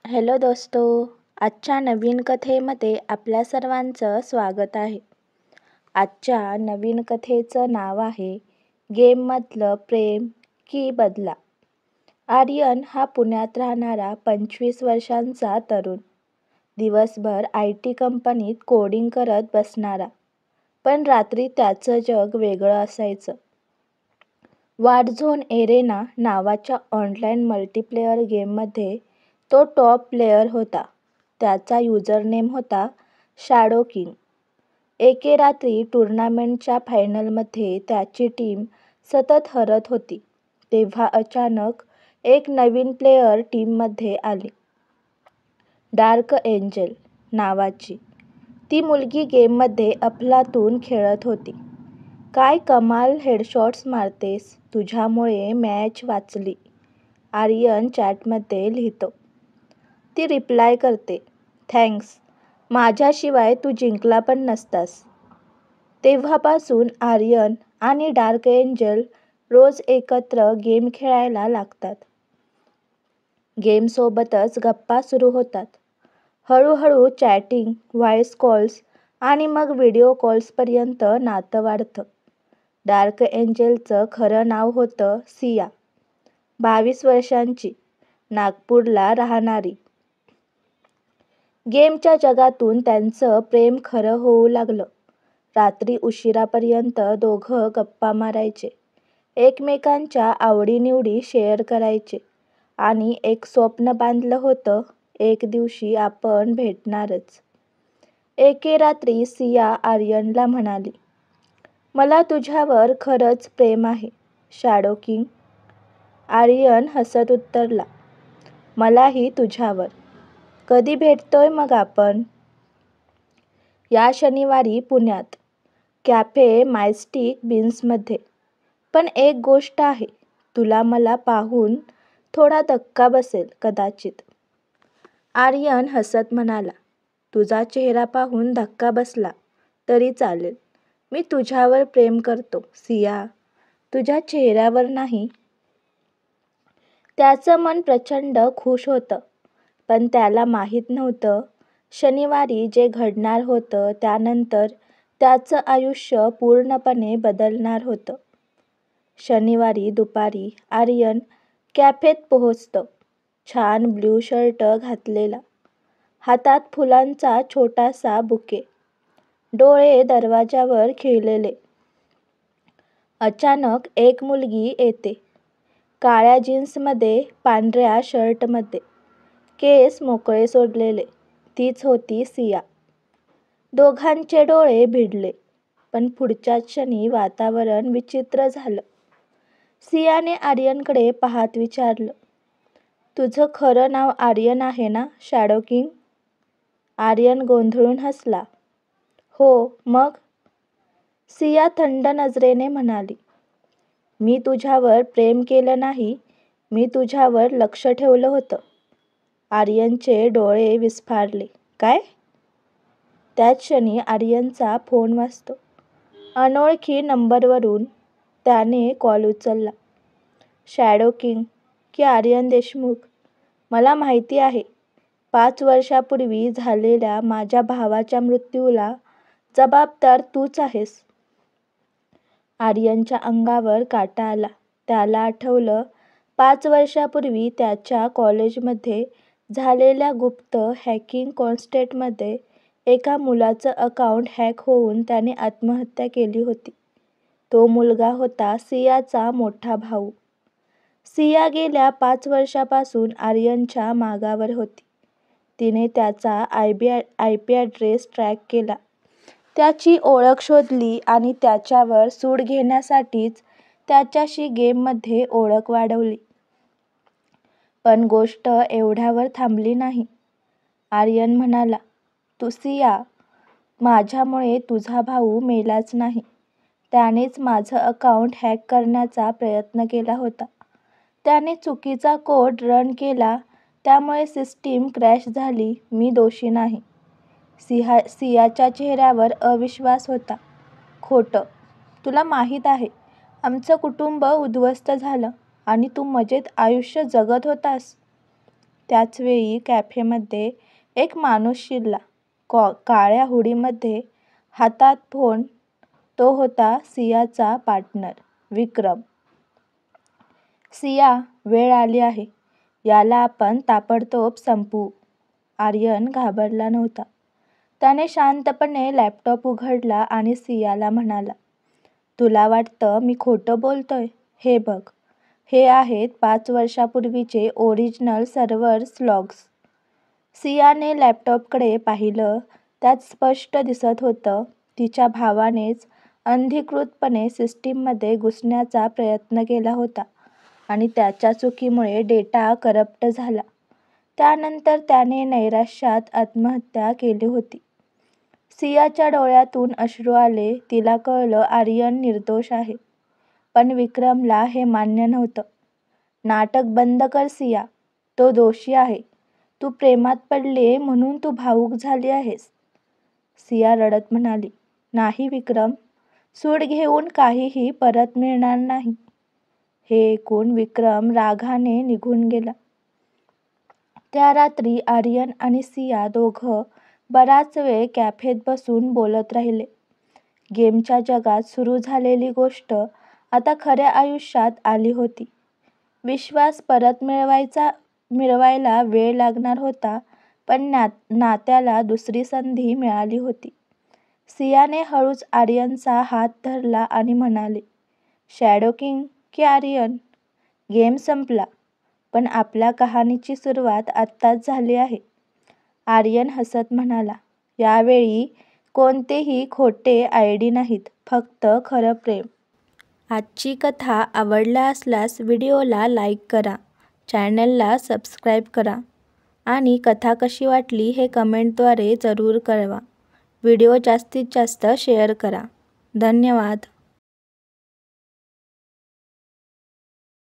Hello दोस्तो, आजच्या नवीन कथेमध्ये आपल्या सर्वांचं स्वागत आहे. आजच्या नवीन कथेचं नाव आहे गेममधलं प्रेम की बदला. आर्यन हा पुण्यात राहणारा 25 वर्षांचा तरुण. दिवसभर IT कंपनीत कोडिंग करत बसणारा. पण रात्री त्याचं जग वेगळं असायचं. वॉरझोन एरेना नावाच्या ऑनलाईन मल्टीप्लेयर गेममध्ये तो टॉप प्लेयर होता. त्याचा युजरनेम होता शॅडो किंग. एके रात्री टुर्नामेंटच्या फायनलमध्ये त्याची टीम सतत हरत होती. तेव्हा अचानक एक नवीन प्लेयर टीममध्ये आली. डार्क एंजल नावाची. ती मुलगी गेममध्ये अफलातून खेळत होती. काय कमाल हेडशॉट्स मारतेस, तुझ्यामुळे मॅच वाचली, आर्यन चॅटमध्ये लिहितो. ती रिप्लाय करते, थँक्स, माझ्याशिवाय तू जिंकला पण नसतास. तेव्हापासून आर्यन आणि डार्क एंजल रोज एकत्र गेम खेळायला लागतात. गेमसोबतच गप्पा सुरू होतात. हळूहळू चॅटिंग, व्हॉइस कॉल्स आणि मग व्हिडिओ कॉल्सपर्यंत नातं वाढतं. डार्क एंजलचं खरं नाव होतं सिया. 22 वर्षांची, नागपूरला राहणारी. गेमच्या जगातून त्यांचं प्रेम खरं होऊ लागलं. रात्री उशिरापर्यंत दोघं गप्पा मारायचे, एकमेकांच्या आवडीनिवडी शेअर करायचे आणि एक स्वप्न बांधलं होतं, एक दिवशी आपण भेटणारच. एके रात्री सिया आर्यनला म्हणाली, मला तुझ्यावर खरंच प्रेम आहे, शॅडो किंग. आर्यन हसत उत्तरला, मलाही तुझ्यावर. कधी भेटतोय मग आपण? या शनिवारी पुण्यात, कॅफे मायस्टिक बीन्समध्ये. पण एक गोष्ट आहे, तुला मला पाहून थोडा धक्का बसेल कदाचित. आर्यन हसत म्हणाला, तुझा चेहरा पाहून धक्का बसला तरी चालेल. मी तुझ्यावर प्रेम करतो सिया, तुझ्या चेहऱ्यावर नाही. त्याचं मन प्रचंड खुश होतं. पण त्याला माहीत नव्हतं, शनिवारी जे घडणार होतं त्यानंतर त्याचं आयुष्य पूर्णपणे बदलणार होतं. शनिवारी दुपारी आर्यन कॅफेत पोहोचतो. छान ब्ल्यू शर्ट घातलेला, हातात फुलांचा छोटासा बुके, डोळे दरवाजावर खिळलेले. अचानक एक मुलगी येते. काळ्या जीन्समध्ये, पांढऱ्या शर्टमध्ये, केस मोकळे सोडलेले. तीच होती सिया. दोघांचे डोळे भिडले. पण पुढच्याच क्षणी वातावरण विचित्र झालं. सियाने आर्यनकडे पाहत विचारलं, तुझं खरं नाव आर्यन आहे ना शॅडो किंग? आर्यन गोंधळून हसला, हो मग? सिया थंड नजरेने म्हणाली, मी तुझ्यावर प्रेम केलं नाही, मी तुझ्यावर लक्ष ठेवलं होतं. आर्यनचे डोळे विस्फारले, काय? त्याच क्षणी आर्यनचा फोन वाजतो. अनोळखी नंबरवरून. त्याने कॉल उचलला. शॅडो किंग की आर्यन देशमुख? मला माहिती आहे, 5 वर्षापूर्वी झालेल्या माझ्या भावाच्या मृत्यूला जबाबदार तूच आहेस. आर्यनच्या अंगावर काटा आला. त्याला आठवलं, 5 वर्षापूर्वी त्याच्या कॉलेजमध्ये झालेल्या गुप्त हॅकिंग कॉन्टेस्टमध्ये एका मुलाचं अकाउंट हॅक होऊन त्याने आत्महत्या केली होती. तो मुलगा होता सियाचा मोठा भाऊ. सिया गेल्या 5 वर्षापासून आर्यनच्या मागावर होती. तिने त्याचा IP ॲड्रेस ट्रॅक केला, त्याची ओळख शोधली आणि त्याच्यावर सूड घेण्यासाठीच त्याच्याशी गेममध्ये ओळख वाढवली. पण गोष्ट एवढ्यावर थांबली नाही. आर्यन म्हणाला, तू सिया, माझ्यामुळे तुझा भाऊ मेलाच नाही. त्यानेच माझं अकाउंट हॅक करण्याचा प्रयत्न केला होता. त्याने चुकीचा कोड रन केला, त्यामुळे सिस्टीम क्रॅश झाली. मी दोषी नाही. सियाच्या चेहऱ्यावर अविश्वास होता. खोटं. तुला माहीत आहे, आमचं कुटुंब उद्ध्वस्त झालं आणि तू मजेत आयुष्य जगत होतास. त्याचवेळी कॅफेमध्ये एक माणूस शिरला. काळ्या हुडीमध्ये, हातात फोन. तो होता सियाचा पार्टनर विक्रम. सिया, वेळ आली आहे. याला आपण ताबडतोब संपवू. आर्यन घाबरला नव्हता. त्याने शांतपणे लॅपटॉप उघडला आणि सियाला म्हणाला, तुला वाटतं मी खोटं बोलतोय? हे बघ. हे आहेत 5 वर्षापूर्वीचे ओरिजिनल सर्व्हर्स लॉग्स. सियाने लॅपटॉपकडे पाहिलं. त्यात स्पष्ट दिसत होतं तिच्या भावानेच अनधिकृतपणे सिस्टीममध्ये घुसण्याचा प्रयत्न केला होता आणि त्याच्या चुकीमुळे डेटा करप्ट झाला. त्यानंतर त्याने नैराश्यात आत्महत्या केली होती. सियाच्या डोळ्यातून अश्रू आले. तिला कळलं आर्यन निर्दोष आहे. पण विक्रमला हे मान्य नव्हतं. नाटक बंद कर सिया. तो दोषी आहे. तू प्रेमात पडलीये म्हणून तू भावूक झाली आहेस. सिया रडत म्हणाली, नाही विक्रम. सूड घेऊन काहीही परत मिळणार नाही. हे ऐकून विक्रम रागाने निघून गेला. त्या रात्री आर्यन आणि सिया दोघं बराच वेळ कॅफेत बसून बोलत राहिले. गेमच्या जगात सुरू झालेली गोष्ट आता खऱ्या आयुष्यात आली होती. विश्वास परत मिळवायला वेळ लागणार होता, पण नात्याला दुसरी संधी मिळाली होती. सियाने हळूच आर्यनचा हात धरला आणि म्हणाले, शॅडो किंग की आर्यन? गेम संपला, पण आपल्या कहाणीची सुरुवात आत्ताच झाली आहे. आर्यन हसत म्हणाला, यावेळी कोणतेही खोटे आयडी नाहीत, फक्त खरं प्रेम. आजची कथा आवडला असल्यास व्हिडिओला लाईक करा, चॅनलला सबस्क्राईब करा आणि कथा कशी वाटली हे कमेंटद्वारे जरूर कळवा. व्हिडिओ जास्तीत जास्त शेअर करा. धन्यवाद.